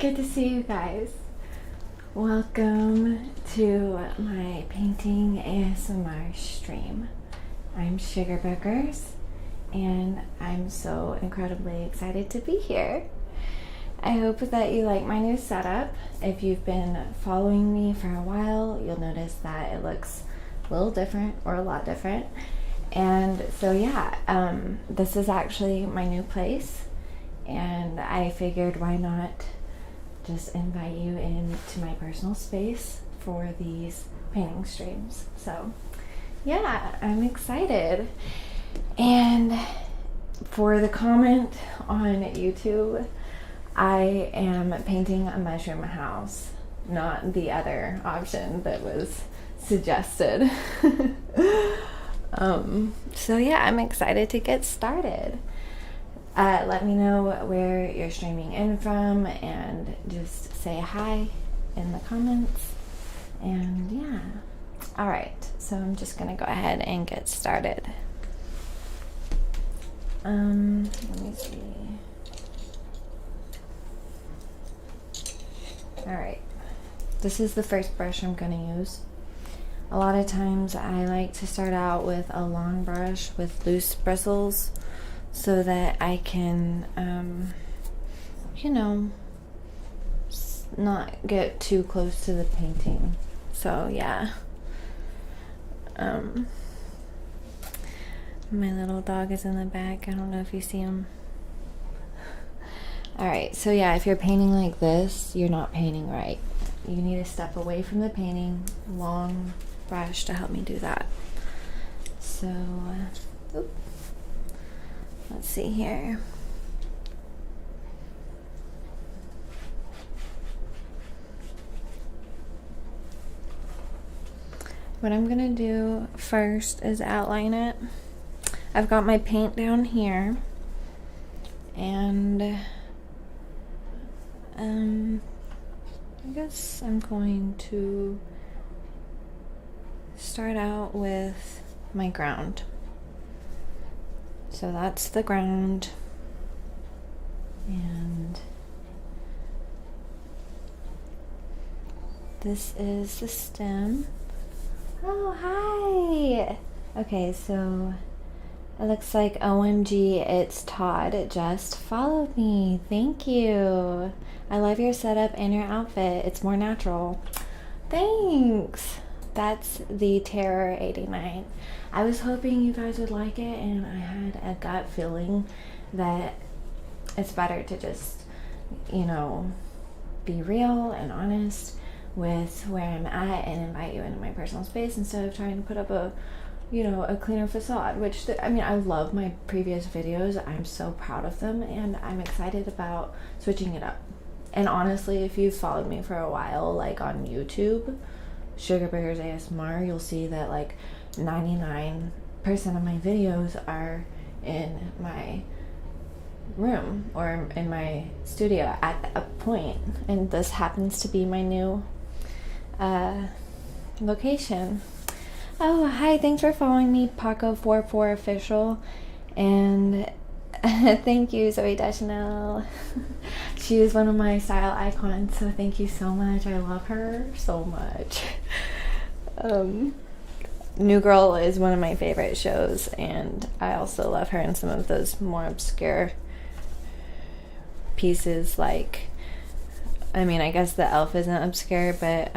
Good to see you guys. Welcome to my painting ASMR stream. I'm Sugar Boogers, and I'm so incredibly excited to be here. I hope that you like my new setup. If you've been following me for a while, you'll notice that it looks a little different, or a lot different. And so yeah, this is actually my new place, and I figured why not just invite you into my personal space for these painting streams. So yeah, I'm excited. And for the comment on YouTube, I am painting a mushroom house, not the other option that was suggested. So yeah, I'm excited to get started. Let me know where you're streaming in from, and just say hi in the comments. And yeah, all right, so I'm just gonna go ahead and get started. Let me see. All right, this is the first brush I'm gonna use. A lot of times I like to start out with a long brush with loose bristles, so that I can, not get too close to the painting. So yeah. My little dog is in the back. I don't know if you see him. Alright, so yeah, if you're painting like this, you're not painting right. You need to step away from the painting. Long brush to help me do that. So, let's see here. What I'm gonna do first is outline it. I've got my paint down here, and I guess I'm going to start out with my ground. So that's the ground, and this is the stem. Oh, hi! Okay, so it looks like OMG, it's Todd. It just followed me. Thank you. I love your setup and your outfit. It's more natural. Thanks. That's the Terror 89. I was hoping you guys would like it, and I had a gut feeling that it's better to just, be real and honest with where I'm at and invite you into my personal space instead of trying to put up a cleaner facade, which, I love my previous videos. I'm so proud of them, and I'm excited about switching it up. And honestly, if you've followed me for a while, like on YouTube, Sugar Boogers ASMR, you'll see that like 99% of my videos are in my room or in my studio at a point, and this happens to be my new location. Oh, hi, thanks for following me, Paco44 official, and thank you, Zoe Deschanel. She is one of my style icons, so thank you so much. I love her so much. New Girl is one of my favorite shows, and I also love her in some of those more obscure pieces, like, I guess The Elf isn't obscure, but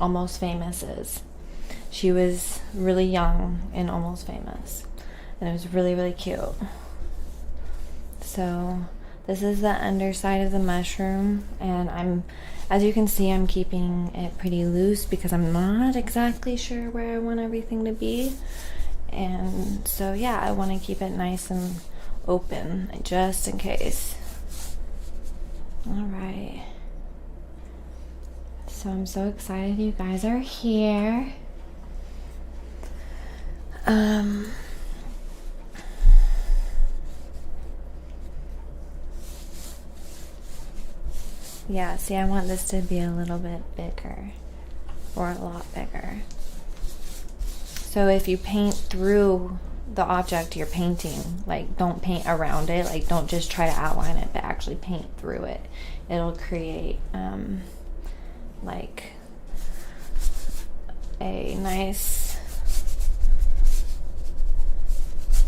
Almost Famous is. She was really young in Almost Famous, and it was really, really cute. So this is the underside of the mushroom, and as you can see, I'm keeping it pretty loose because I'm not exactly sure where I want everything to be. And so yeah, I want to keep it nice and open just in case. Alright. So I'm so excited you guys are here. Yeah, see, I want this to be a little bit bigger, or a lot bigger. So if you paint through the object you're painting. Like, don't paint around it. Like, don't just try to outline it, but actually paint through it. It'll create like a nice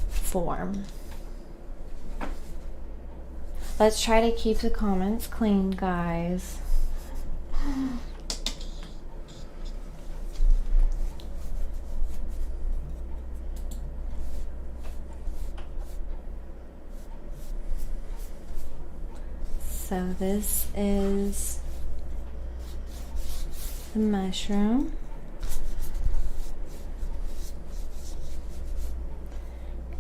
form. Let's try to keep the comments clean, guys. So this is the mushroom.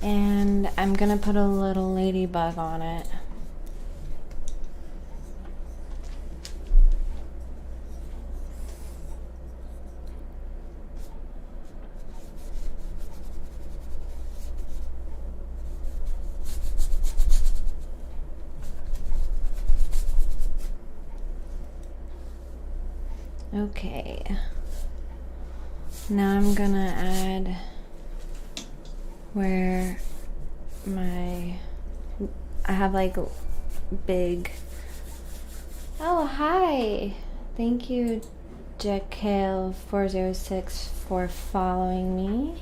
And I'm gonna put a little ladybug on it. Okay, now I'm gonna add where I have like big, oh hi, thank you Jackale406 for following me.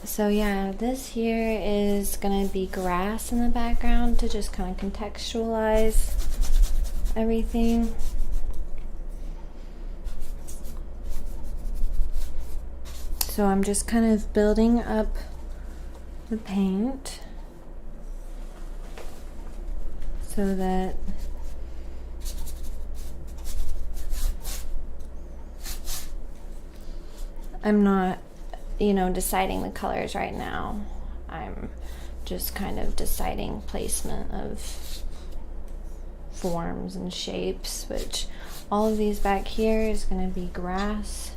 So yeah, this here is gonna be grass in the background to just kind of contextualize everything. So I'm just kind of building up the paint so that I'm not, you know, deciding the colors right now. I'm just kind of deciding placement of forms and shapes, which all of these back here is going to be grass,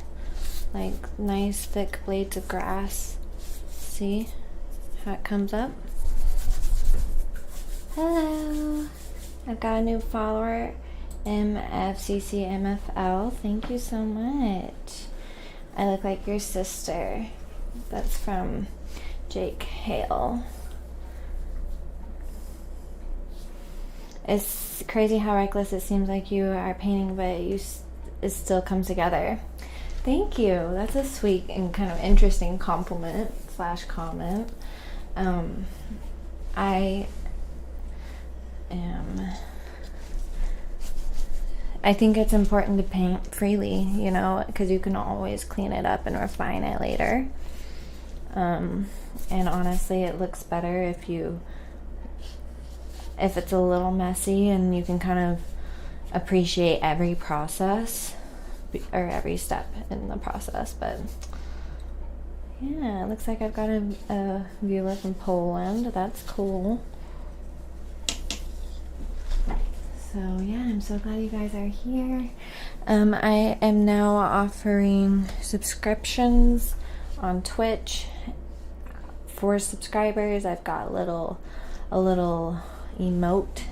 like nice thick blades of grass. See how it comes up? Hello, I've got a new follower, MFCCMFL. Thank you so much. I look like your sister. That's from Jake Hale. It's crazy how reckless it seems like you are painting, but it still comes together. Thank you. That's a sweet and kind of interesting compliment / comment. I think it's important to paint freely, you know, because you can always clean it up and refine it later. And honestly, it looks better if it's a little messy and you can kind of appreciate every process or every step in the process. But yeah, it looks like I've got a viewer from Poland. That's cool. So yeah, I'm so glad you guys are here. I am now offering subscriptions on Twitch for subscribers. I've got a little emote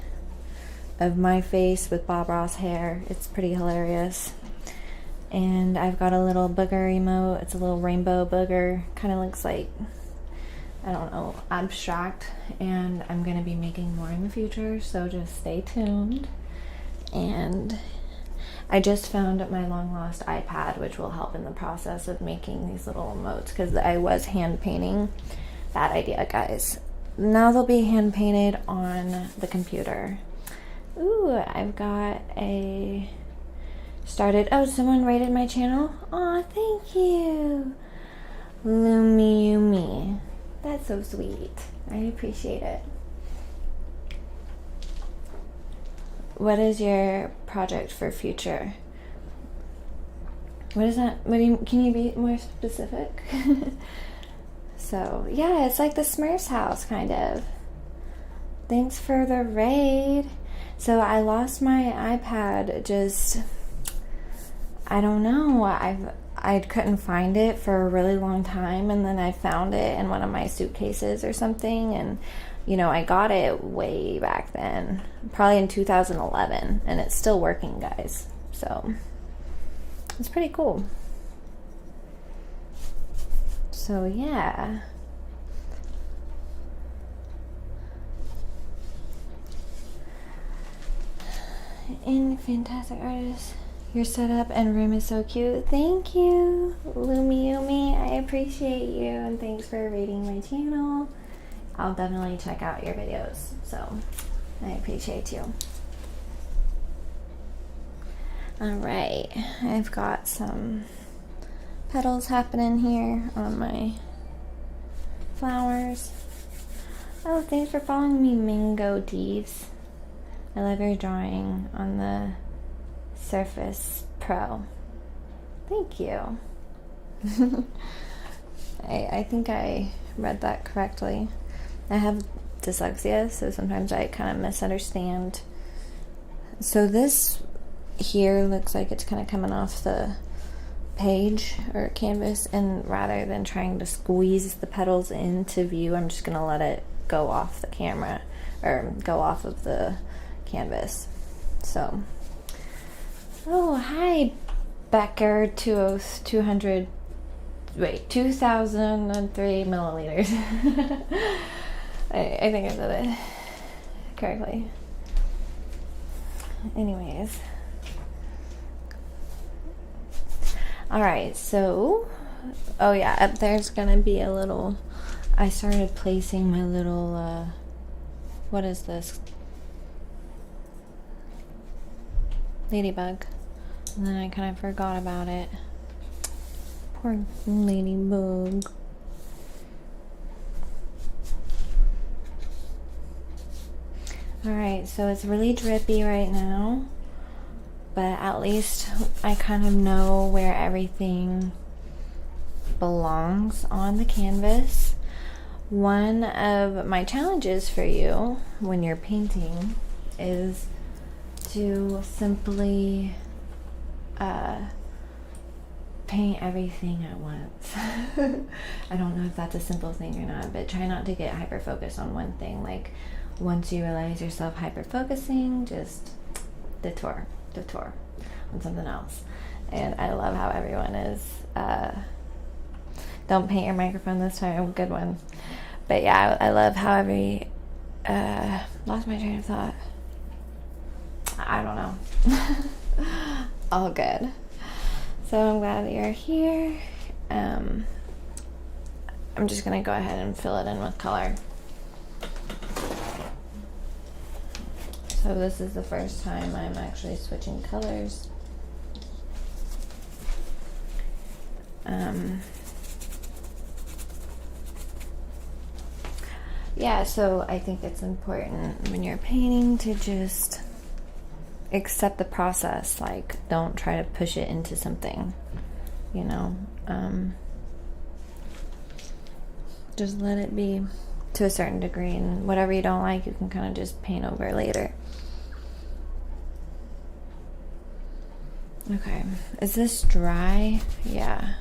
of my face with Bob Ross hair. It's pretty hilarious. And I've got a little booger emote. It's a little rainbow booger. Kind of looks like, I don't know, abstract. And I'm going to be making more in the future, so just stay tuned. And I just found my long lost iPad, which will help in the process of making these little emotes, because I was hand painting. Bad idea, guys. Now they'll be hand painted on the computer. Ooh, I've got a started. Oh, someone rated my channel. Aw, thank you, lumiooomi. That's so sweet. I appreciate it. What is your project for future? What is that? Can you be more specific? So yeah, it's like the Smurfs house, kind of. Thanks for the raid. So I lost my iPad. Just, I don't know. I couldn't find it for a really long time, and then I found it in one of my suitcases or something, and you know, I got it way back then, probably in 2011, and it's still working, guys. So it's pretty cool. So yeah. And fantastic artist. Your setup and room is so cute. Thank you, lumiooomi. I appreciate you, and thanks for rating my channel. I'll definitely check out your videos, so I appreciate you. Alright, I've got some petals happening here on my flowers. Oh, thanks for following me, Mango Deevs. I love your drawing on the Surface Pro. Thank you. I think I read that correctly. I have dyslexia, so sometimes I kind of misunderstand. So this here looks like it's kind of coming off the page or canvas, and rather than trying to squeeze the petals into view, I'm just going to let it go off the camera, or go off of the canvas. So, oh, hi, Becker 2003 milliliters. I think I said it correctly. Anyways. Alright, so, oh yeah, up there's gonna be a little, I started placing my little, what is this? Ladybug. And then I kind of forgot about it. Poor ladybug. Alright, so it's really drippy right now, but at least I kind of know where everything belongs on the canvas. One of my challenges for you when you're painting is to simply paint everything at once. I don't know if that's a simple thing or not, but try not to get hyper focused on one thing. Like, once you realize yourself hyper focusing, just detour on something else. And I love how everyone is don't paint your microphone this time. Good one. But yeah, I love how every lost my train of thought. I don't know. All good. So I'm glad that you're here. I'm just gonna go ahead and fill it in with color. So this is the first time I'm actually switching colors. Yeah, so I think it's important when you're painting to just accept the process. Like, don't try to push it into something, you know. Just let it be to a certain degree, and whatever you don't like, you can kind of just paint over later. Okay, is this dry? Yeah,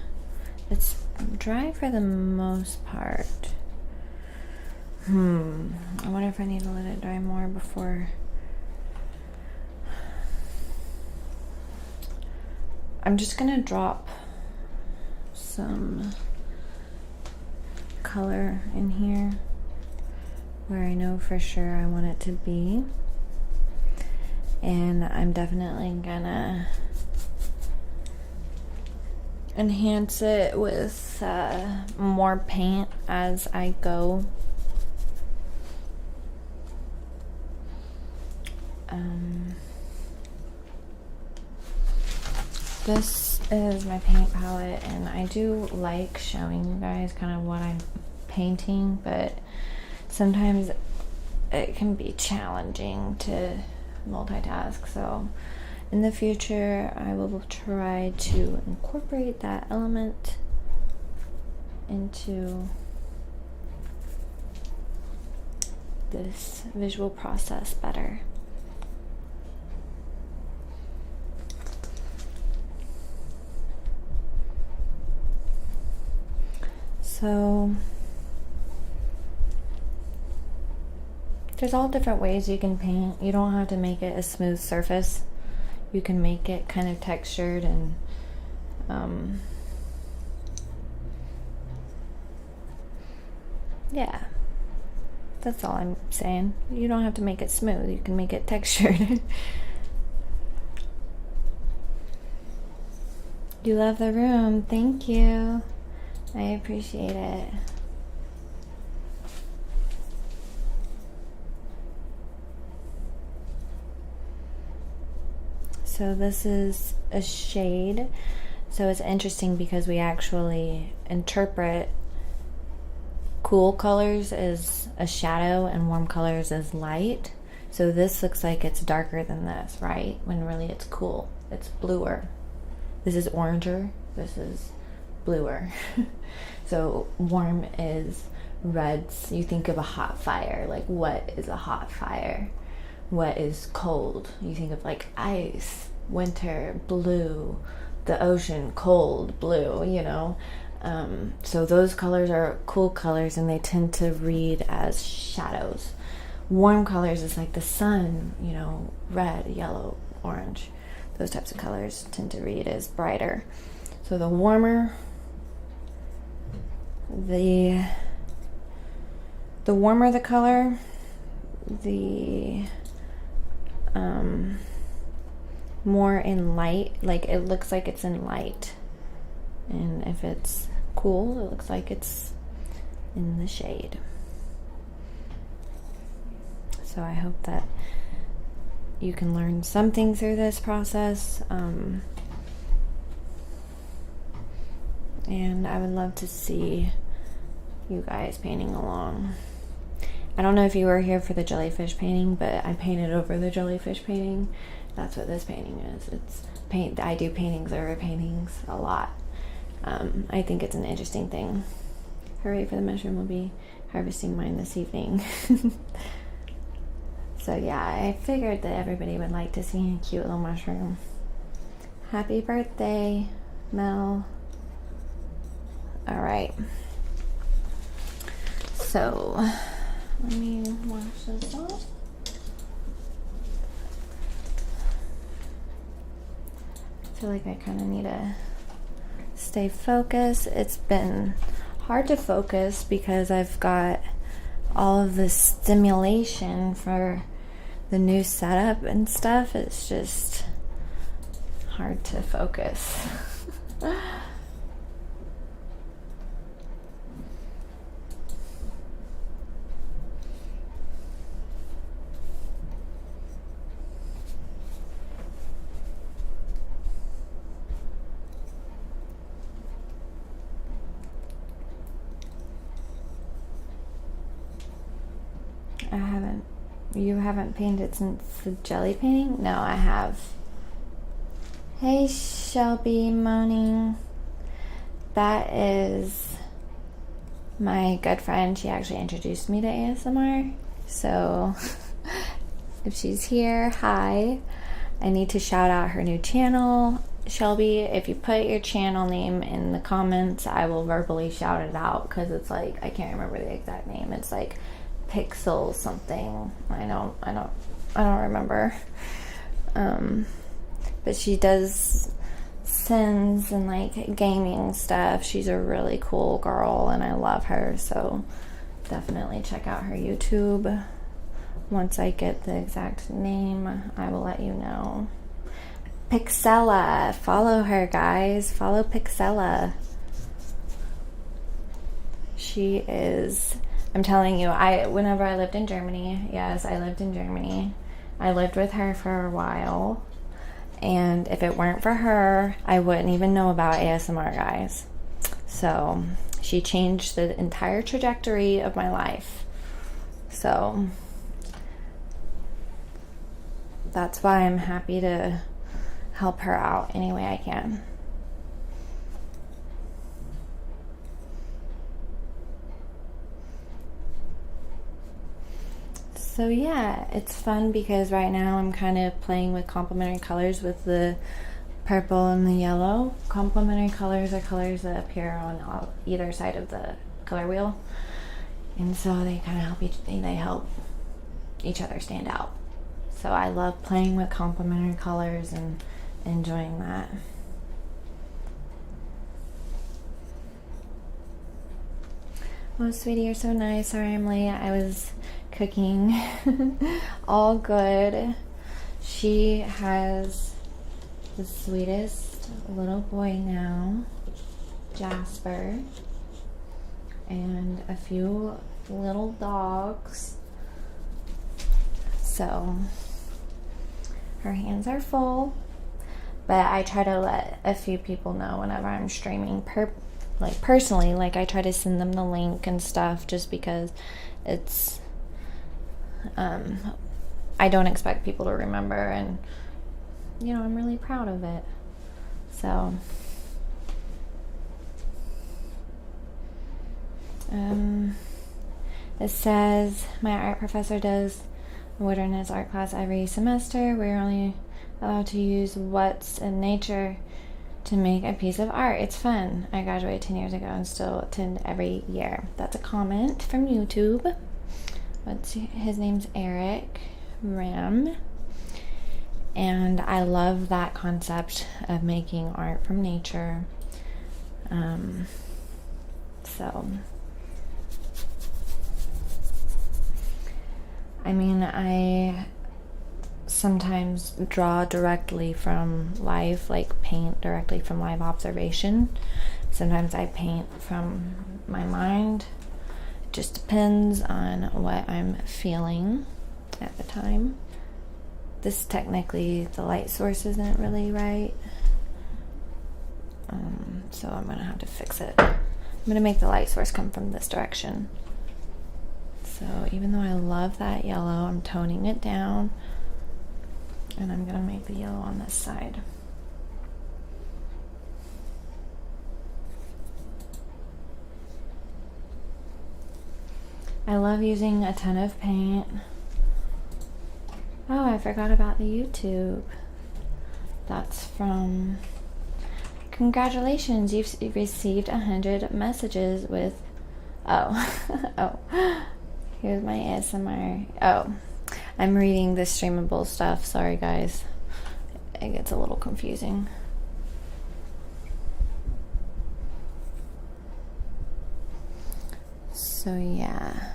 it's dry for the most part. I wonder if I need to let it dry more before. I'm just gonna drop some color in here where I know for sure I want it to be, and I'm definitely gonna enhance it with more paint as I go. This is my paint palette, and I do like showing you guys kind of what I'm painting, but sometimes it can be challenging to multitask. So in the future, I will try to incorporate that element into this visual process better. So there's all different ways you can paint. You don't have to make it a smooth surface. You can make it kind of textured and Yeah, that's all I'm saying. You don't have to make it smooth, you can make it textured. You love the room. Thank you. I appreciate it. So this is a shade. So it's interesting because we actually interpret cool colors as a shadow and warm colors as light. So this looks like it's darker than this, right? When really it's cool. It's bluer. This is oranger. This is bluer. So warm is reds. You think of a hot fire. Like, what is a hot fire? What is cold? You think of like ice, winter, blue, the ocean, cold, blue, you know. So those colors are cool colors and they tend to read as shadows. Warm colors is like the sun, you know, red, yellow, orange. Those types of colors tend to read as brighter. So the warmer the warmer the color, the more in light, like it looks like it's in light. And if it's cool, it looks like it's in the shade. So I hope that you can learn something through this process. And I would love to see you guys painting along. I don't know if you were here for the jellyfish painting, but I painted over the jellyfish painting. That's what this painting is. It's paint. I do paintings over paintings a lot. I think it's an interesting thing. Hooray for the mushroom. Will be harvesting mine this evening. So yeah, I figured that everybody would like to see a cute little mushroom. Happy birthday, Mel. All right. So let me wash this off. I feel like I kind of need to stay focused. It's been hard to focus because I've got all of this stimulation for the new setup and stuff. It's just hard to focus. You haven't painted since the jelly painting? No, I have. Hey, Shelby moaning. That is my good friend. She actually introduced me to ASMR. So if she's here, hi. I need to shout out her new channel. Shelby, if you put your channel name in the comments, I will verbally shout it out because it's like, I can't remember the exact name. It's like Pixel something. I don't remember. But she does Sims and like gaming stuff. She's a really cool girl and I love her, so definitely check out her YouTube. Once I get the exact name, I will let you know. Pixella, follow her, guys. Follow Pixella. She is, I'm telling you, whenever I lived in Germany, yes, I lived in Germany. I lived with her for a while. And if it weren't for her, I wouldn't even know about ASMR, guys. So she changed the entire trajectory of my life. So that's why I'm happy to help her out any way I can. So yeah, it's fun because right now I'm kind of playing with complementary colors with the purple and the yellow. Complementary colors are colors that appear on either side of the color wheel, and so they kind of help each other stand out. So I love playing with complementary colors and enjoying that. Oh, sweetie, you're so nice. Sorry I'm late. I was cooking. All good. She has the sweetest little boy now, Jasper, and a few little dogs. So her hands are full, but I try to let a few people know whenever I'm streaming personally, like I try to send them the link and stuff, just because it's I don't expect people to remember, and you know, I'm really proud of it. So it says my art professor does wilderness art class every semester. We're only allowed to use what's in nature to make a piece of art. It's fun. I graduated 10 years ago and still attend every year. That's a comment from YouTube. His name's Eric Ram. And I love that concept of making art from nature. So I mean, I sometimes draw directly from life, like paint directly from live observation. Sometimes I paint from my mind. It just depends on what I'm feeling at the time. This technically, the light source isn't really right. So I'm gonna have to fix it. I'm gonna make the light source come from this direction. So even though I love that yellow, I'm toning it down. And I'm going to make the yellow on this side. I love using a ton of paint. Oh, I forgot about the YouTube. That's from... Congratulations, you've received 100 messages with... Oh. Oh. Here's my ASMR. Oh. I'm reading the streamable stuff. Sorry, guys. It gets a little confusing. So, yeah.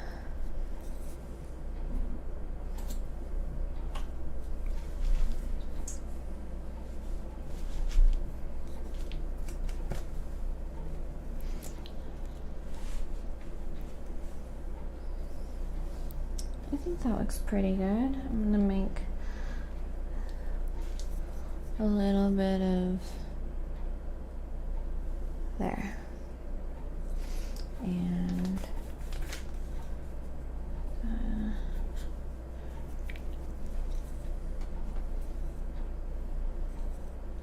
I think that looks pretty good. I'm gonna make a little bit of there. And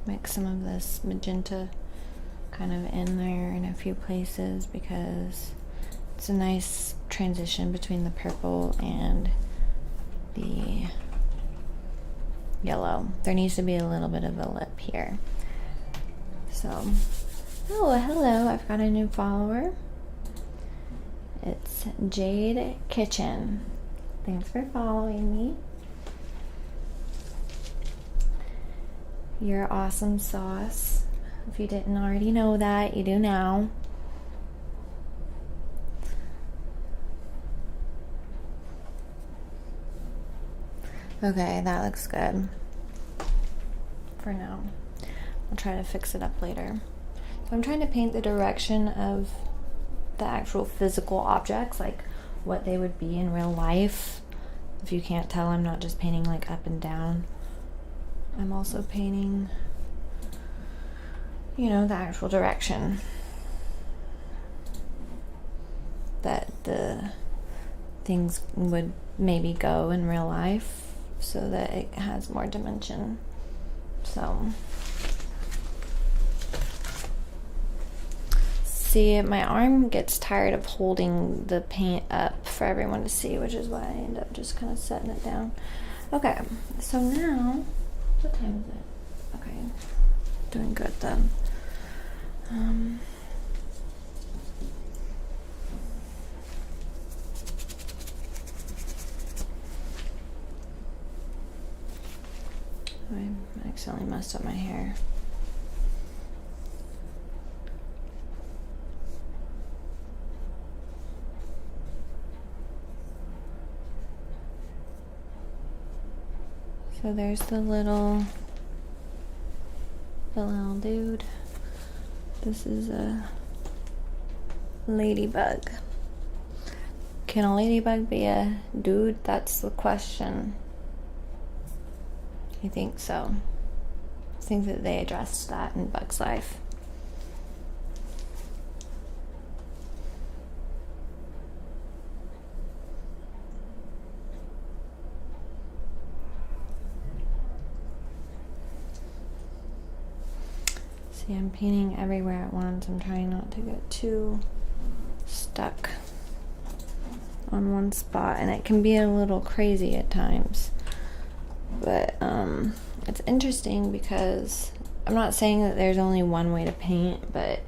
mix some of this magenta kind of in there in a few places, because it's a nice transition between the purple and the yellow. There needs to be a little bit of a lip here. So, oh, hello, I've got a new follower. It's Jade Kitchen. Thanks for following me. Your awesome sauce. If you didn't already know that, you do now. Okay, that looks good for now. I'll try to fix it up later. So I'm trying to paint the direction of the actual physical objects, like what they would be in real life. If you can't tell, I'm not just painting like up and down. I'm also painting, you know, the actual direction that the things would maybe go in real life, so that it has more dimension. So, see, my arm gets tired of holding the paint up for everyone to see, which is why I end up just kind of setting it down. Okay, so now, what time is it? Okay, doing good then. I accidentally messed up my hair. So there's the little dude. This is a ladybug. Can a ladybug be a dude? That's the question. I think so. I think that they addressed that in Bug's Life. See, I'm painting everywhere at once. I'm trying not to get too stuck on one spot, and it can be a little crazy at times. But it's interesting because I'm not saying that there's only one way to paint, but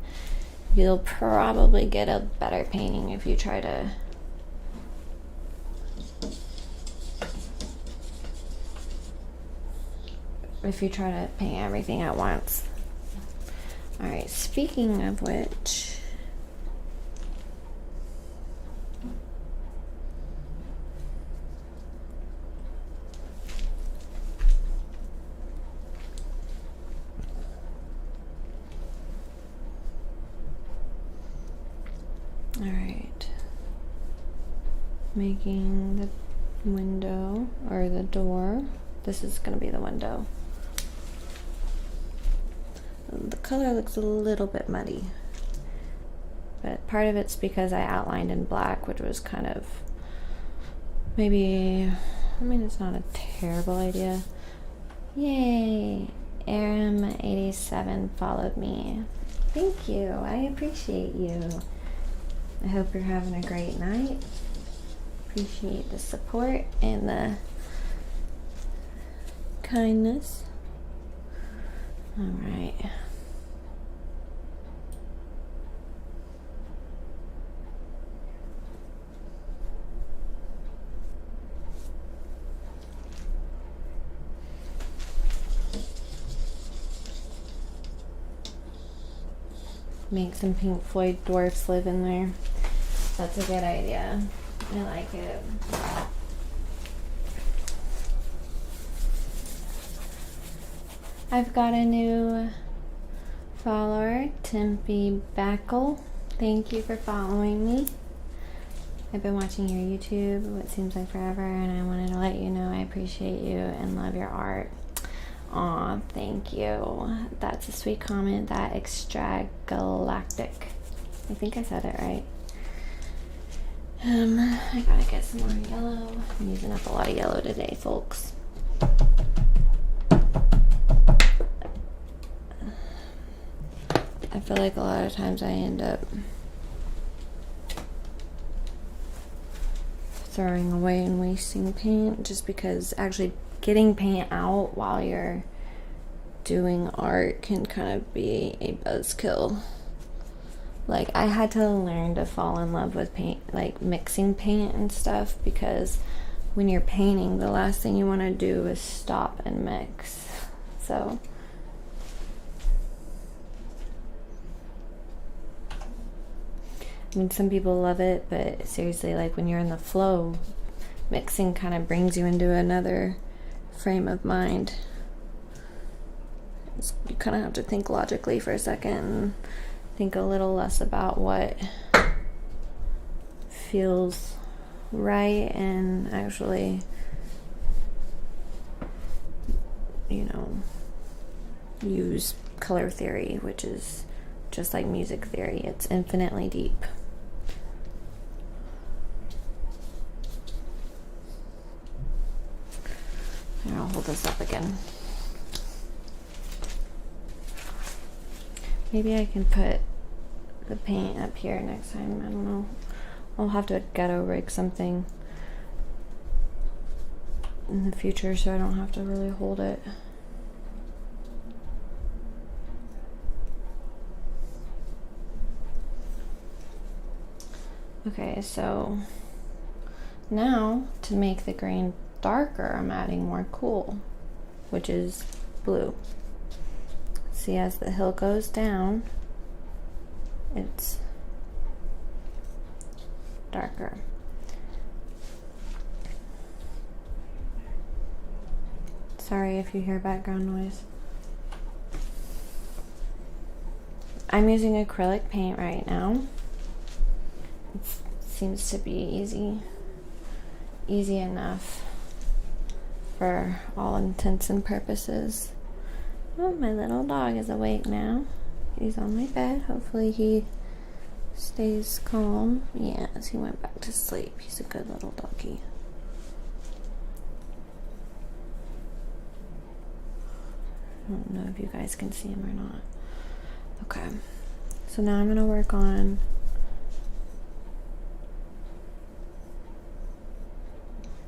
you'll probably get a better painting if you try to paint everything at once. Alright, speaking of which, alright, making the window or the door. This is going to be the window. The color looks a little bit muddy, but part of it's because I outlined in black, which was kind of maybe, I mean, it's not a terrible idea. Yay! Aram87 followed me. Thank you. I appreciate you. I hope you're having a great night. Appreciate the support and the kindness. All right. Make some Pink Floyd dwarfs live in there. That's a good idea. I like it. I've got a new follower, Timpy Backle. Thank you for following me. I've been watching your YouTube, what seems like forever, and I wanted to let you know I appreciate you and love your art. Aw, thank you. That's a sweet comment. That extragalactic. I think I said it right. I gotta get some more yellow. I'm using up a lot of yellow today, folks. I feel like a lot of times I end up throwing away and wasting paint just because actually getting paint out while you're doing art can kind of be a buzzkill. Like, I had to learn to fall in love with paint, like mixing paint and stuff, because when you're painting, the last thing you want to do is stop and mix. So I mean, some people love it, but seriously, like when you're in the flow, mixing kind of brings you into another frame of mind. You kind of have to think logically for a second and think a little less about what feels right and actually, you know, use color theory, which is just like music theory. It's infinitely deep. Here, I'll hold this up again. Maybe I can put the paint up here next time. I don't know. I'll have to ghetto rig something in the future so I don't have to really hold it. Okay, so now to make the grain darker, I'm adding more cool, which is blue. See, as the hill goes down, it's darker. Sorry if you hear background noise. I'm using acrylic paint right now. It seems to be easy enough for all intents and purposes. Oh, my little dog is awake now. He's on my bed. Hopefully he stays calm. Yes, he went back to sleep. He's a good little doggy. I don't know if you guys can see him or not. Okay, so now I'm gonna work on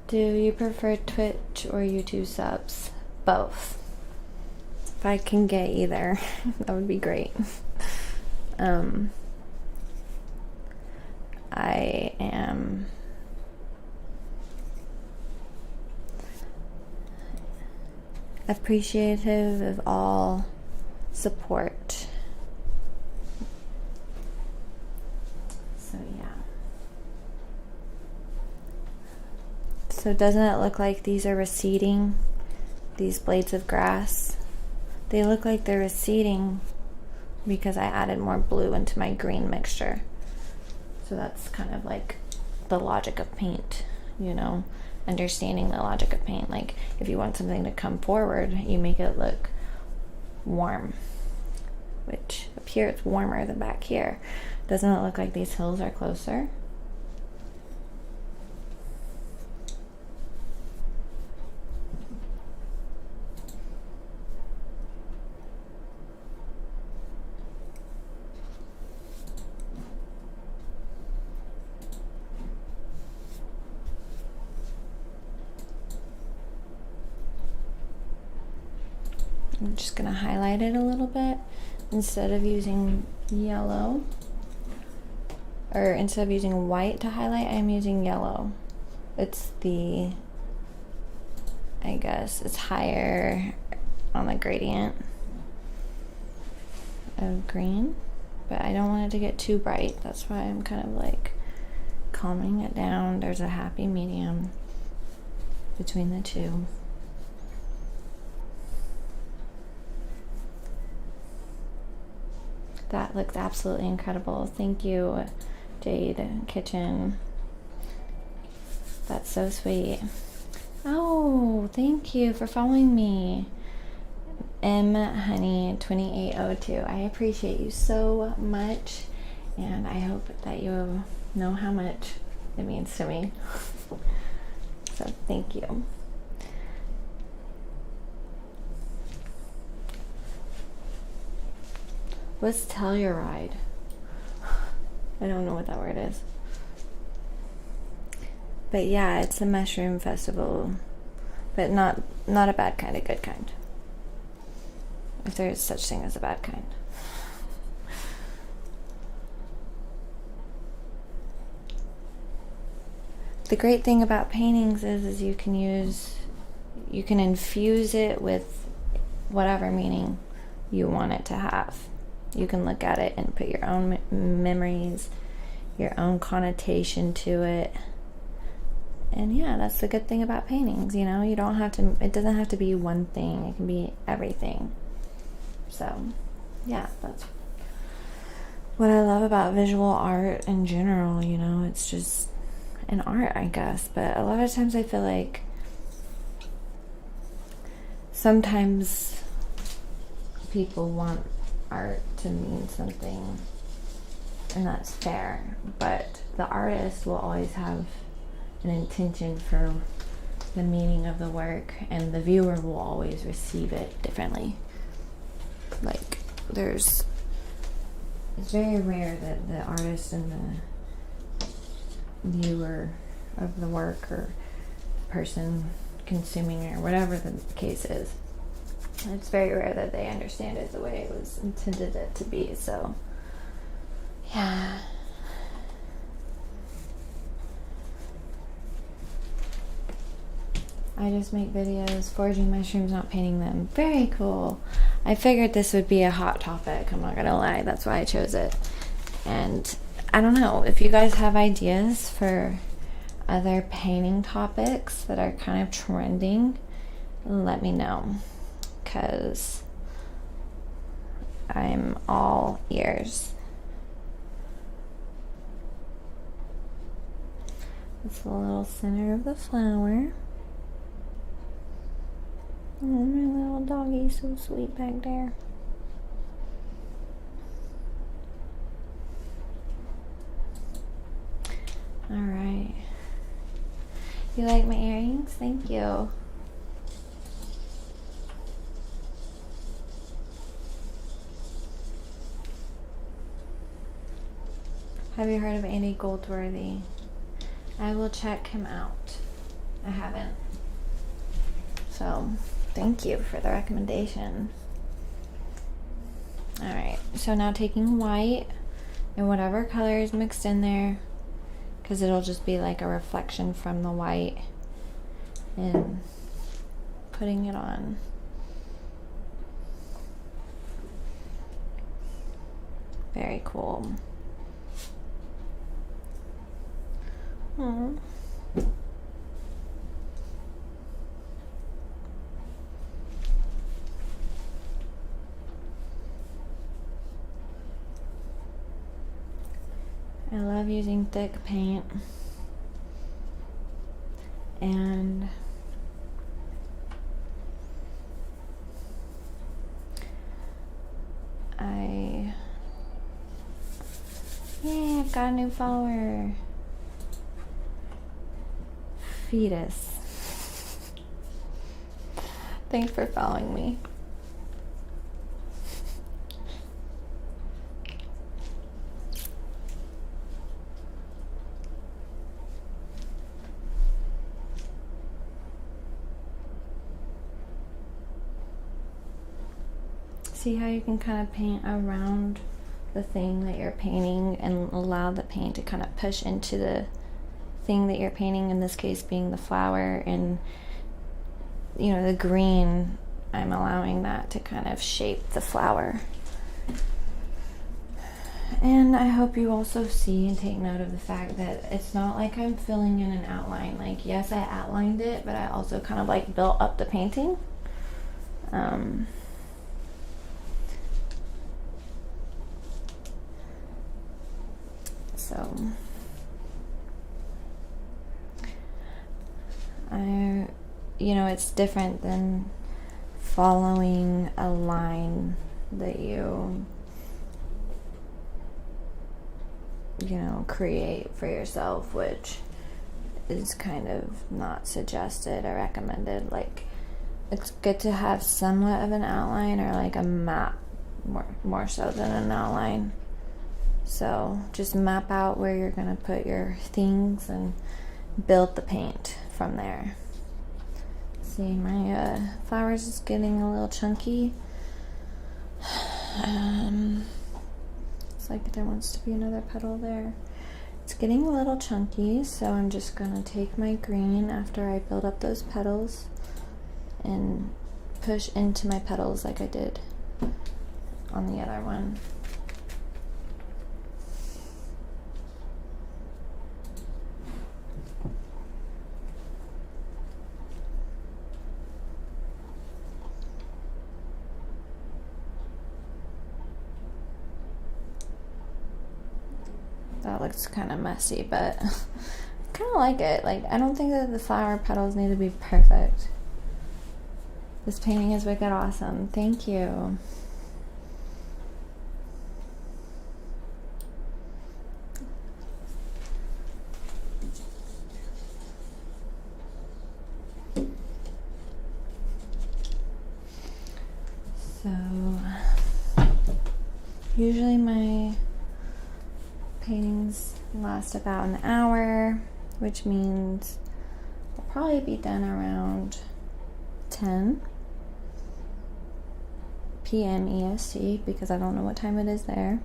do you prefer Twitch or YouTube subs? Both. If I can get either, that would be great. I am appreciative of all support. So yeah. So doesn't it look like these are receding? These blades of grass? They look like they're receding because I added more blue into my green mixture. So that's kind of like the logic of paint, you know, understanding the logic of paint. Like if you want something to come forward, you make it look warm, which up here it's warmer than back here. Doesn't it look like these hills are closer? I'm just gonna highlight it a little bit instead of using yellow, or instead of using white to highlight, I'm using yellow. It's the, I guess it's higher on the gradient of green, but I don't want it to get too bright. That's why I'm kind of like calming it down. There's a happy medium between the two. That looks absolutely incredible. Thank you, Jade Kitchen. That's so sweet. Oh, thank you for following me. mhoney2802. I appreciate you so much, and I hope that you know how much it means to me. So thank you. What's Telluride? I don't know what that word is. But yeah, it's a mushroom festival. But not a bad kind, a good kind. If there is such thing as a bad kind. The great thing about paintings is you can infuse it with whatever meaning you want it to have. You can look at it and put your own memories, your own connotation to it. And yeah, that's the good thing about paintings, you know? You don't have to, it doesn't have to be one thing. It can be everything. So, yeah, that's what I love about visual art in general, you know? It's just an art, I guess. But a lot of times I feel like sometimes people want art to mean something, and that's fair, but the artist will always have an intention for the meaning of the work, and the viewer will always receive it differently. Like it's very rare that the artist and the viewer of the work, or person consuming it, or whatever the case is, it's very rare that they understand it the way it was intended it to be. So yeah. I just make videos foraging mushrooms, not painting them. Very cool. I figured this would be a hot topic, I'm not gonna lie. That's why I chose it. And I don't know, if you guys have ideas for other painting topics that are kind of trending, let me know, because I'm all ears. It's the little center of the flower. Oh, my little doggy's so sweet back there. All right. You like my earrings? Thank you. Have you heard of Andy Goldsworthy? I will check him out. I haven't. So, thank you for the recommendation. Alright, so now taking white and whatever color is mixed in there, because it'll just be like a reflection from the white, and putting it on. Very cool. Aww. I love using thick paint, and I've got a new follower. Feidass. Thanks for following me. See how you can kind of paint around the thing that you're painting and allow the paint to kind of push into the thing that you're painting, in this case being the flower, and you know, the green, I'm allowing that to kind of shape the flower. And I hope you also see and take note of the fact that it's not like I'm filling in an outline. Like, yes, I outlined it, but I also kind of like built up the painting. So you know, it's different than following a line that you know, create for yourself, which is kind of not suggested or recommended. Like, it's good to have somewhat of an outline, or like a map, more so than an outline. So just map out where you're gonna put your things and build the paint from there. See, my flowers is getting a little chunky. It's like there wants to be another petal there. It's getting a little chunky, so I'm just gonna take my green after I build up those petals and push into my petals like I did on the other one. That looks kind of messy, but I kind of like it. Like, I don't think that the flower petals need to be perfect. This painting is wicked awesome. Thank you. So, usually my paintings last about an hour, which means I'll probably be done around 10 p.m. EST, because I don't know what time it is there.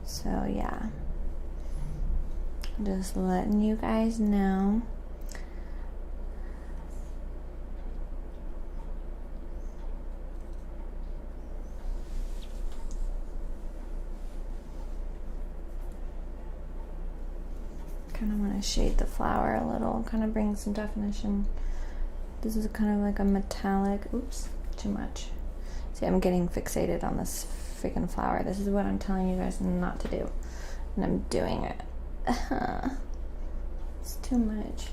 So yeah, just letting you guys know. kind of want to shade the flower a little, kind of bring some definition. This is kind of like a metallic, oops, too much. See, I'm getting fixated on this freaking flower. This is what I'm telling you guys not to do, and I'm doing it. It's too much.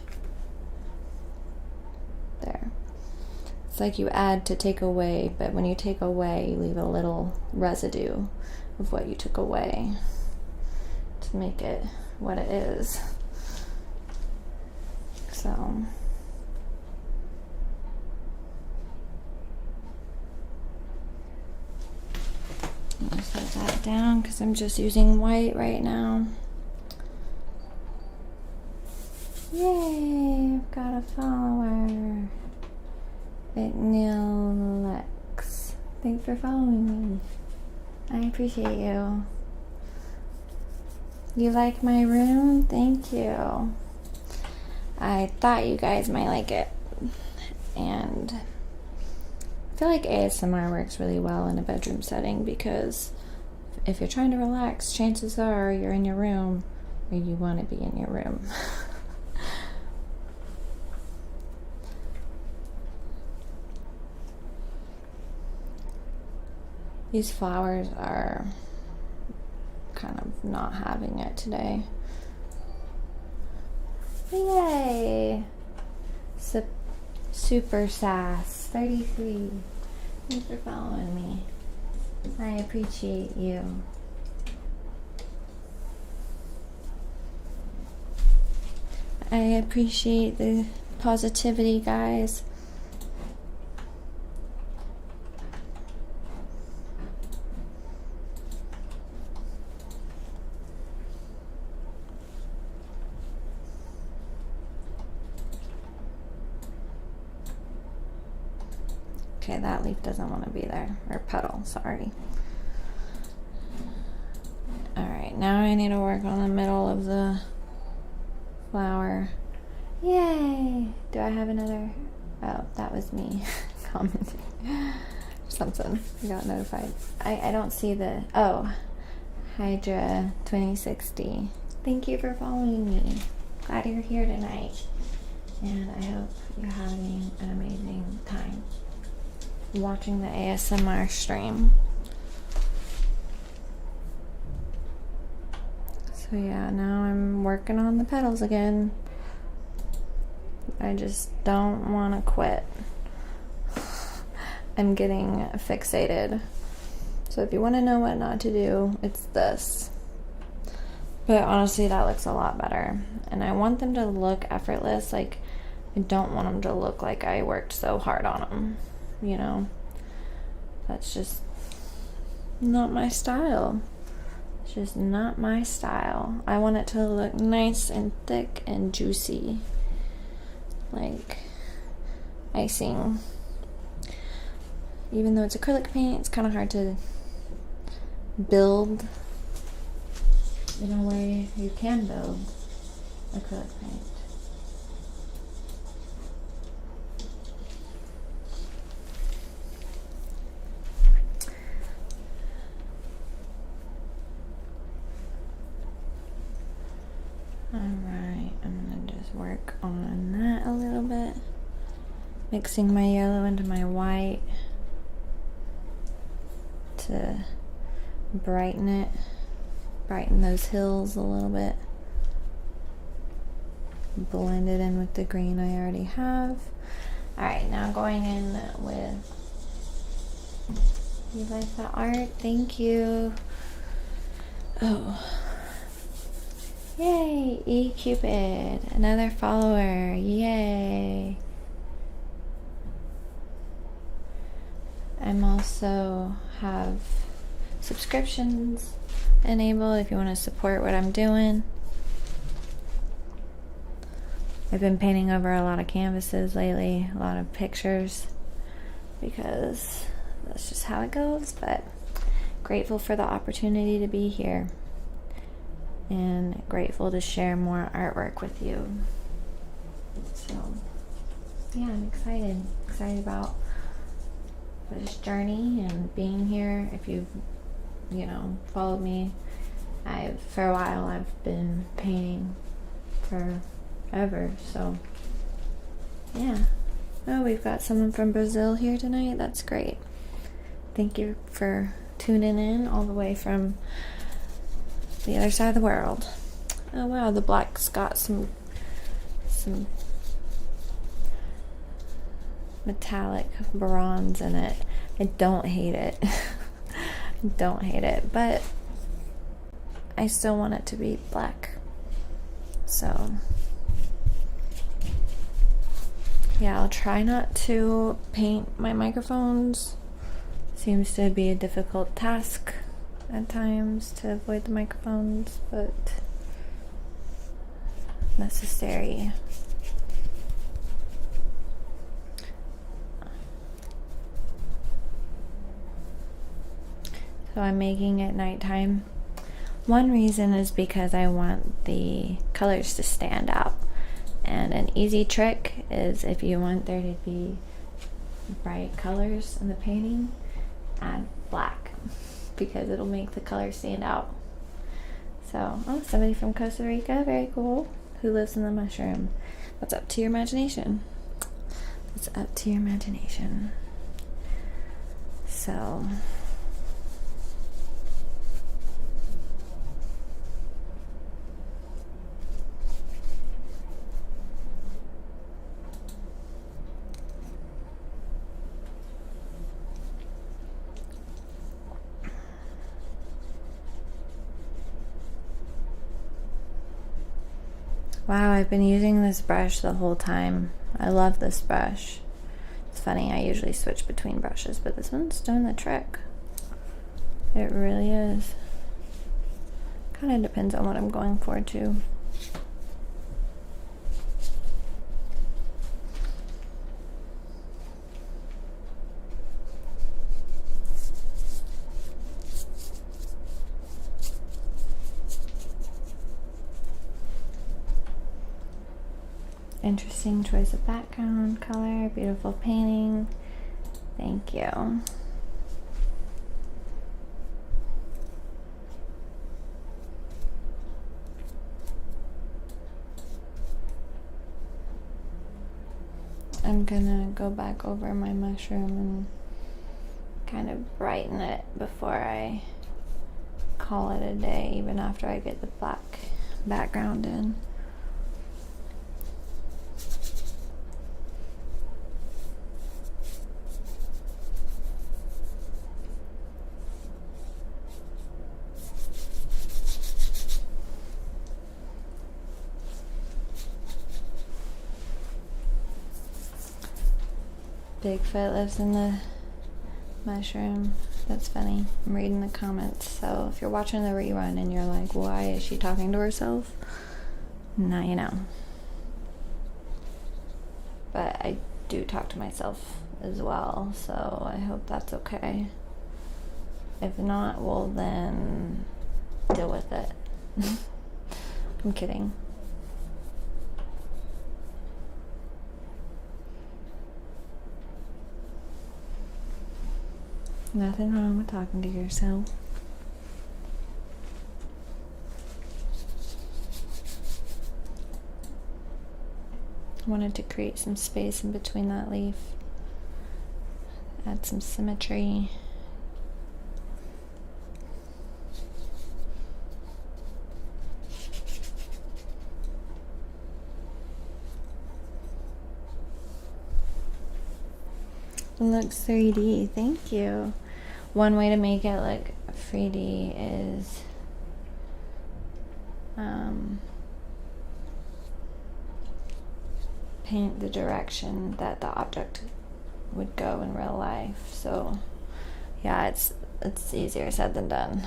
There. It's like you add to take away, but when you take away, you leave a little residue of what you took away to make it what it is. So I'm gonna set that down because I'm just using white right now. Yay, I've got a follower. ikneelonnecks. Thanks for following me. I appreciate you. You like my room? Thank you. I thought you guys might like it. And I feel like ASMR works really well in a bedroom setting because if you're trying to relax, chances are you're in your room or you want to be in your room. These flowers are kind of not having it today. Yay! Supersas 33. Thanks for following me. I appreciate you. I appreciate the positivity, guys. Okay, that leaf doesn't want to be there. Or petal, sorry. Alright, now I need to work on the middle of the flower. Yay! Do I have another? Oh, that was me commenting. Something. I got notified. I don't see the... Oh. Hydra 2060. Thank you for following me. Glad you're here tonight. And I hope you're having an amazing time watching the ASMR stream. So yeah, now I'm working on the petals again. I just don't want to quit. I'm getting fixated. So if you want to know what not to do, it's this. But honestly, that looks a lot better. And I want them to look effortless. Like, I don't want them to look like I worked so hard on them. You know, that's just not my style. It's just not my style. I want it to look nice and thick and juicy, like icing. Even though it's acrylic paint, it's kind of hard to build in a way you can build acrylic paint. Alright, I'm gonna just work on that a little bit. Mixing my yellow into my white to brighten it. Brighten those hills a little bit. Blend it in with the green I already have. Alright, now going in with... You like the art? Thank you. Oh. Yay, eCupid, another follower, yay. I'm also have subscriptions enabled if you want to support what I'm doing. I've been painting over a lot of canvases lately, a lot of pictures, because that's just how it goes, but grateful for the opportunity to be here. And grateful to share more artwork with you. So yeah, I'm excited about this journey and being here. If you've followed me, for a while I've been painting forever. So yeah. Oh, we've got someone from Brazil here tonight. That's great. Thank you for tuning in all the way from the other side of the world. Oh wow, the black's got some metallic bronze in it. I don't hate it. Don't hate it, but I still want it to be black. So yeah, I'll try not to paint my microphones. Seems to be a difficult task at times to avoid the microphones, but necessary. So I'm making it nighttime. One reason is because I want the colors to stand out. And an easy trick is, if you want there to be bright colors in the painting, add black, because it'll make the colors stand out. So, oh, somebody from Costa Rica, very cool, who lives in the mushroom. That's up to your imagination. It's up to your imagination. So wow, I've been using this brush the whole time. I love this brush. It's funny, I usually switch between brushes, but this one's doing the trick. It really is. Kind of depends on what I'm going for too. Interesting choice of background color, beautiful painting. Thank you. I'm gonna go back over my mushroom and kind of brighten it before I call it a day, even after I get the black background in. Bigfoot lives in the mushroom. That's funny. I'm reading the comments. So if you're watching the rerun and you're like, why is she talking to herself? Now you know. But I do talk to myself as well, so I hope that's okay. If not, well then deal with it. I'm kidding. Nothing wrong with talking to yourself. I wanted to create some space in between that leaf. Add some symmetry. It looks 3D, thank you. One way to make it look 3D is paint the direction that the object would go in real life. So yeah, it's easier said than done.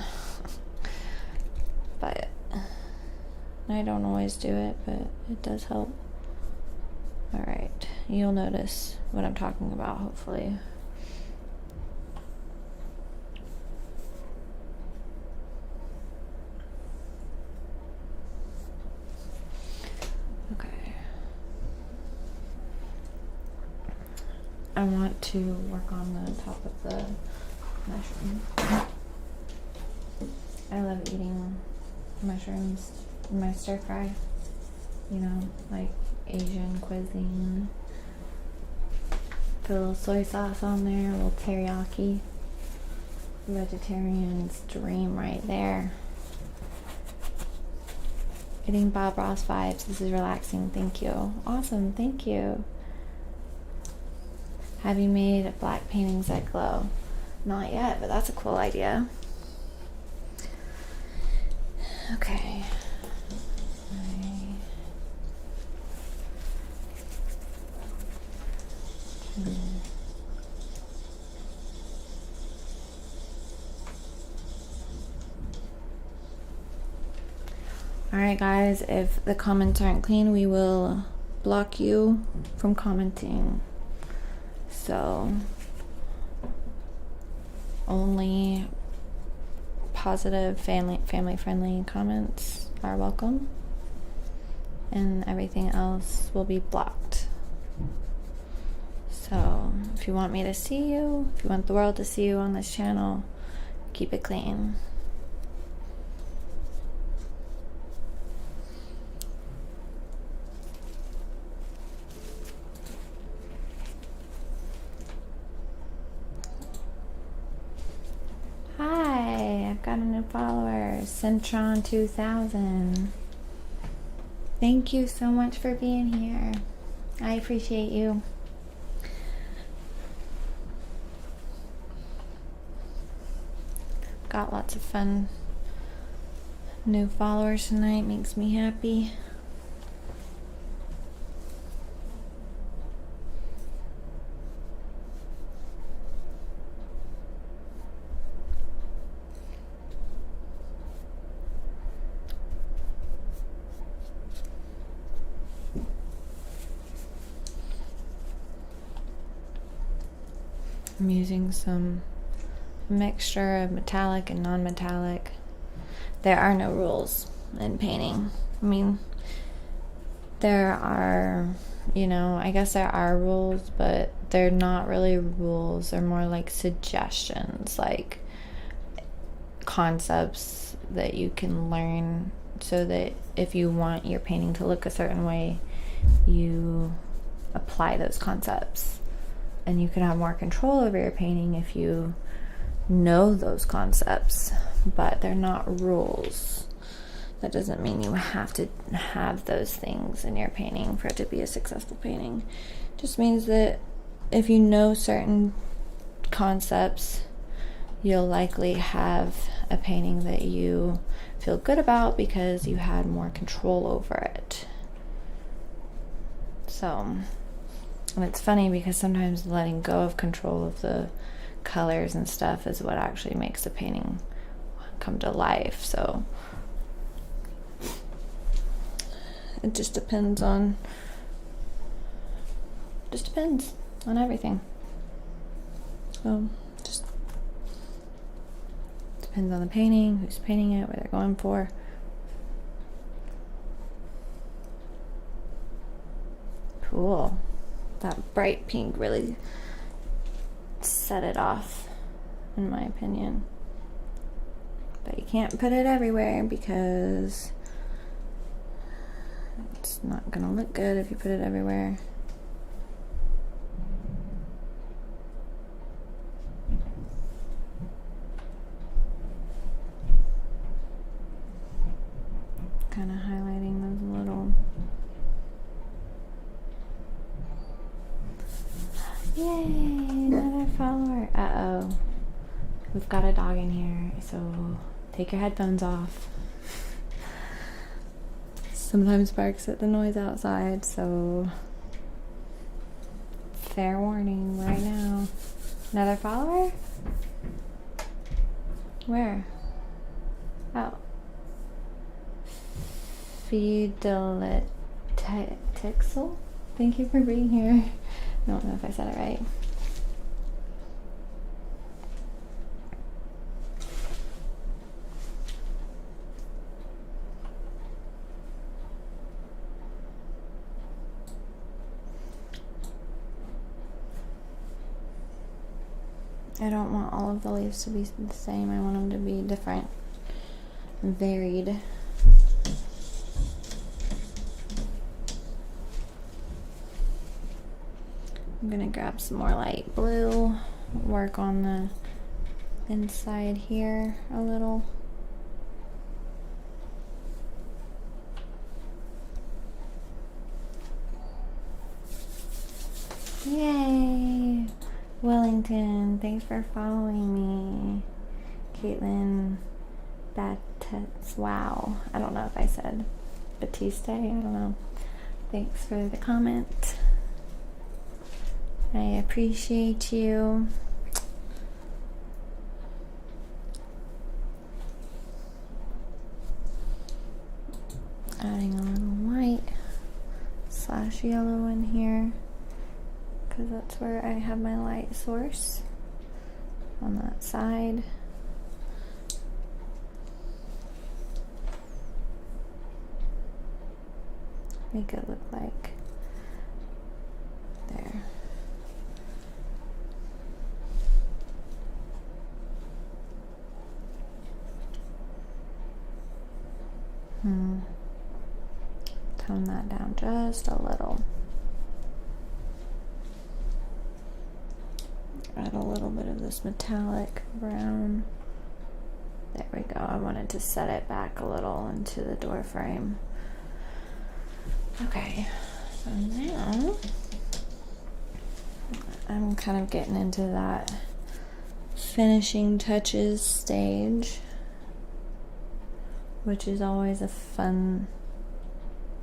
But I don't always do it, but it does help. Alright, you'll notice what I'm talking about, hopefully. Okay. I want to work on the top of the mushroom. I love eating mushrooms in my stir fry. you know, like Asian cuisine. Put a little soy sauce on there, a little teriyaki. Vegetarian's dream right there. Getting Bob Ross vibes. This is relaxing. Thank you. Awesome. Thank you. Have you made black paintings that glow? Not yet, but that's a cool idea. Okay. Alright guys, if the comments aren't clean, we will block you from commenting. So, only positive, family-friendly comments are welcome. And everything else will be blocked. So, if you want me to see you, if you want the world to see you on this channel, keep it clean. Hi, I've got a new follower, simptron 2000. Thank you so much for being here. I appreciate you. Got lots of fun new followers tonight, makes me happy. I'm using some mixture of metallic and non-metallic. There are no rules in painting. I mean, there are, you know, I guess there are rules, but they're not really rules. They're more like suggestions, like concepts that you can learn so that if you want your painting to look a certain way, you apply those concepts. And you can have more control over your painting if you know those concepts, but they're not rules. That doesn't mean you have to have those things in your painting for it to be a successful painting. It just means that if you know certain concepts, you'll likely have a painting that you feel good about because you had more control over it. So, and it's funny because sometimes letting go of control of the colors and stuff is what actually makes the painting come to life. So it just depends on everything. So just depends on the painting, who's painting it, what they're going for. Cool. That bright pink really set it off, in my opinion. But you can't put it everywhere because it's not gonna look good if you put it everywhere. Kind of highlighting those little. Yay, another follower. Uh-oh. We've got a dog in here, so take your headphones off. Sometimes barks at the noise outside, so fair warning right now. Another follower? Where? Oh. Fidelityx. Thank you for being here. I don't know if I said it right. I don't want all of the leaves to be the same. I want them to be different and varied. I'm gonna grab some more light blue, work on the inside here a little. Yay! Wellington, thanks for following me. Caitlin Battets, wow. I don't know if I said Batiste, I don't know. Thanks for the comment. I appreciate you. Adding a little white / yellow in here, because that's where I have my light source, on that side. Make it look like there. Tone that down just a little. Add a little bit of this metallic brown. There we go. I wanted to set it back a little into the door frame. Okay, so now I'm kind of getting into that finishing touches stage, which is always a fun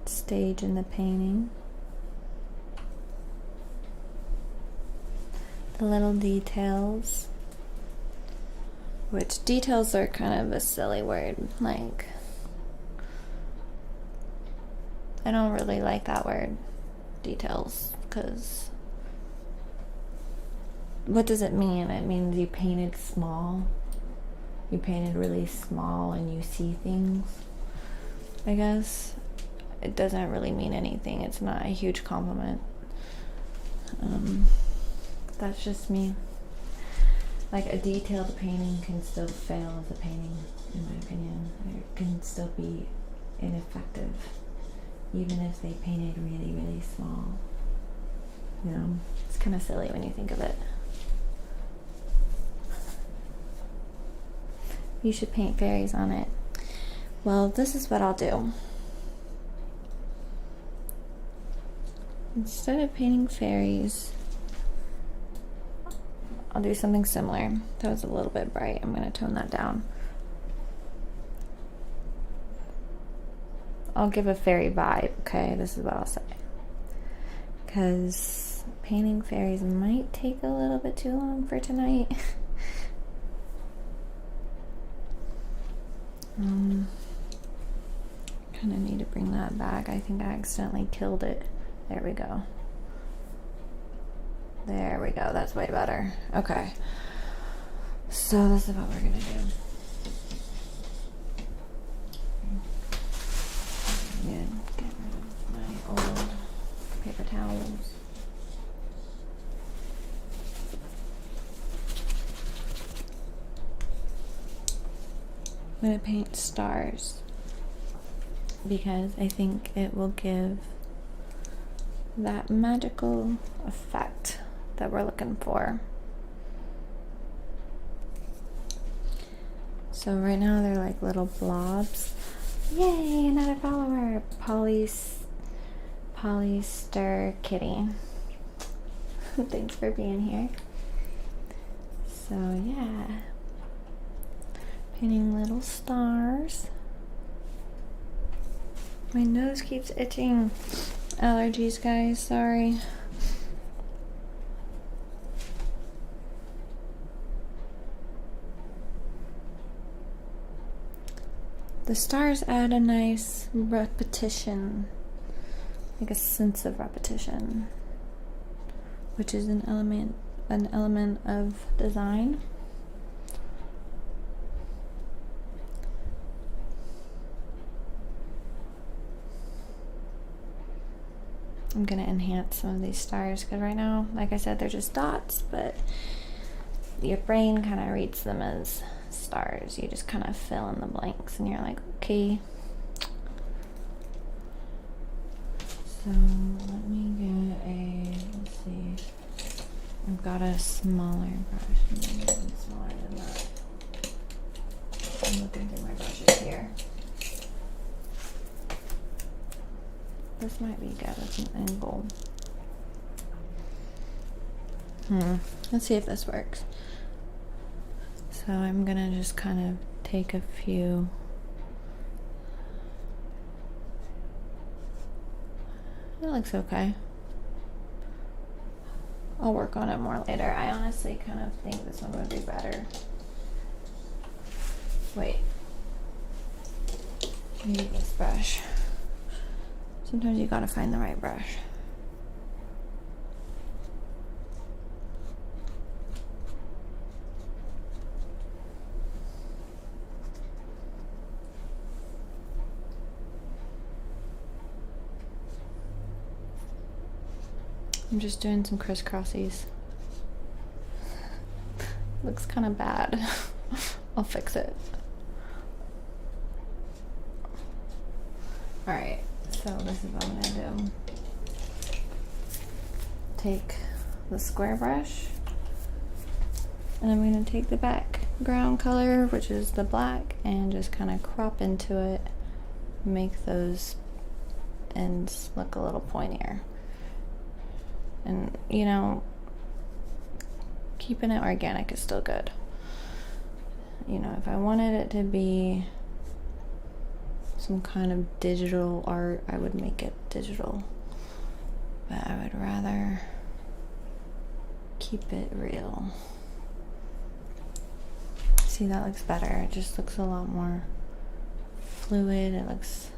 stage in the painting. The little details, which details are kind of a silly word, like I don't really like that word, details, because what does it mean? It means you painted small. You painted really small and you see things, I guess. It doesn't really mean anything. It's not a huge compliment. That's just me. Like, a detailed painting can still fail as a painting, in my opinion. It can still be ineffective, even if they painted really, really small. You know, it's kind of silly when you think of it. You should paint fairies on it. Well, this is what I'll do. Instead of painting fairies, I'll do something similar. That was a little bit bright. I'm going to tone that down. I'll give a fairy vibe, okay? This is what I'll say. Because painting fairies might take a little bit too long for tonight. Kind of need to bring that back. I think I accidentally killed it. There we go. There we go. That's way better. Okay. So this is what we're gonna do. Yeah, get rid of my old paper towels. I'm gonna paint stars because I think it will give that magical effect that we're looking for. So right now they're like little blobs. Yay, another follower. Polyster Kitty. Thanks for being here. So yeah, painting little stars. My nose keeps itching. Allergies, guys, sorry. The stars add a nice repetition, like a sense of repetition, which is an element of design. I'm gonna enhance some of these stars because right now, like I said, they're just dots, but your brain kind of reads them as stars. You just kind of fill in the blanks and you're like, okay. So let me get let's see. got a smaller brush. Smaller than that. I'm looking through my brushes here. This might be good as an angle. Let's see if this works. So I'm gonna just kind of take a few. It looks okay. I'll work on it more later. I honestly kind of think this one would be better. Wait. Maybe this brush. Sometimes you gotta find the right brush. I'm just doing some crisscrossies. Looks kind of bad. I'll fix it. Alright, so this is what I'm gonna do. Take the square brush, and I'm gonna take the background color, which is the black, and just kind of crop into it, make those ends look a little pointier. And you know, keeping it organic is still good. You know, if I wanted it to be some kind of digital art, I would make it digital. But I would rather keep it real. See, that looks better. It just looks a lot more fluid. It looks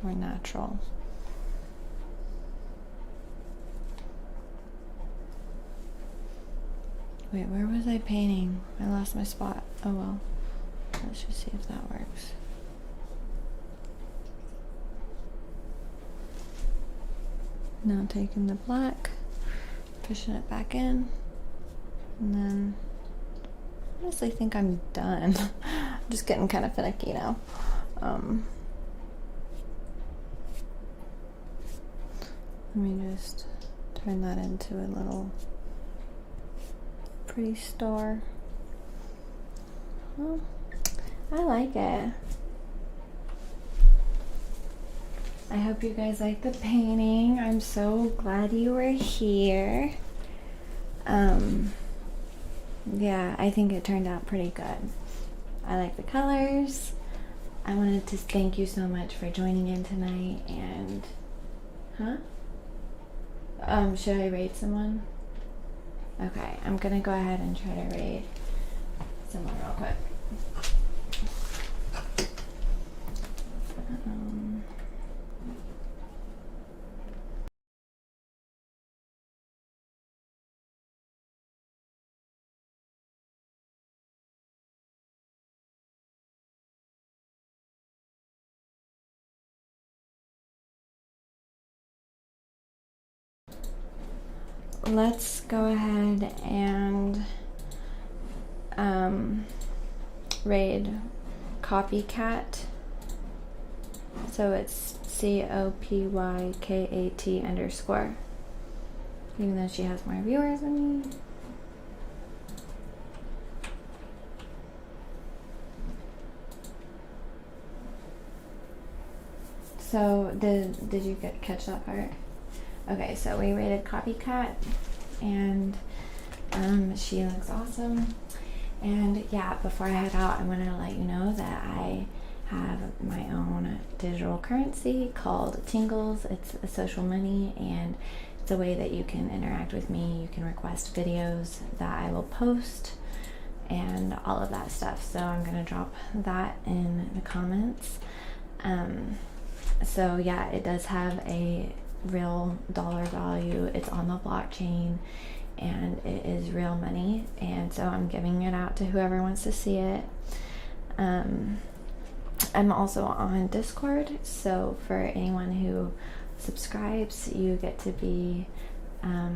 more natural. Wait, where was I painting? I lost my spot. Oh well. Let's just see if that works. Now taking the black, pushing it back in, and then I honestly think I'm done. I'm just getting kind of finicky now. Let me just turn that into a little pretty star. Oh, I like it. I hope you guys like the painting. I'm so glad you were here. Yeah, I think it turned out pretty good. I like the colors. I wanted to thank you so much for joining in tonight. And should I raid someone? Okay, I'm gonna go ahead and try to raid someone real quick. Let's go ahead and raid Copycat. So it's COPYKAT_, even though she has more viewers than me. So did you catch that part? Okay, so we rated Copycat, and she looks awesome. And yeah, before I head out, I'm gonna let you know that I have my own digital currency called Tingles. It's a social money, and it's a way that you can interact with me. You can request videos that I will post and all of that stuff. So I'm gonna drop that in the comments. So yeah, it does have a real dollar value. It's on the blockchain, and it is real money, and so I'm giving it out to whoever wants to see it. I'm also on Discord, so for anyone who subscribes, you get to be a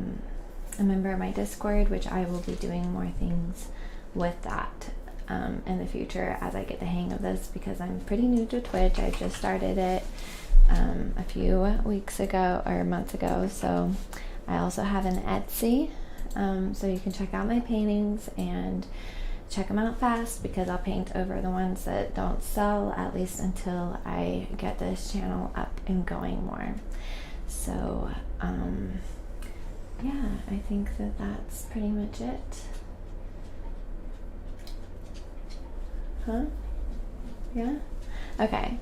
member of my Discord, which I will be doing more things with that in the future as I get the hang of this, because I'm pretty new to Twitch. I just started it a few weeks ago or months ago. So I also have an Etsy So you can check out my paintings and check them out fast, because I'll paint over the ones that don't sell, at least until I get this channel up and going more. So yeah, I think that that's pretty much it. Huh? Yeah? Okay.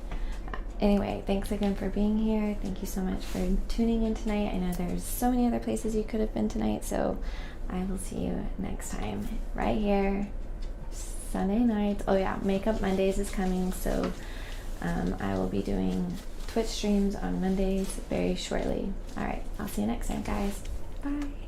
Anyway, thanks again for being here. Thank you so much for tuning in tonight. I know there's so many other places you could have been tonight, so I will see you next time right here, Sunday nights. Oh yeah, Makeup Mondays is coming, so I will be doing Twitch streams on Mondays very shortly. All right, I'll see you next time, guys. Bye.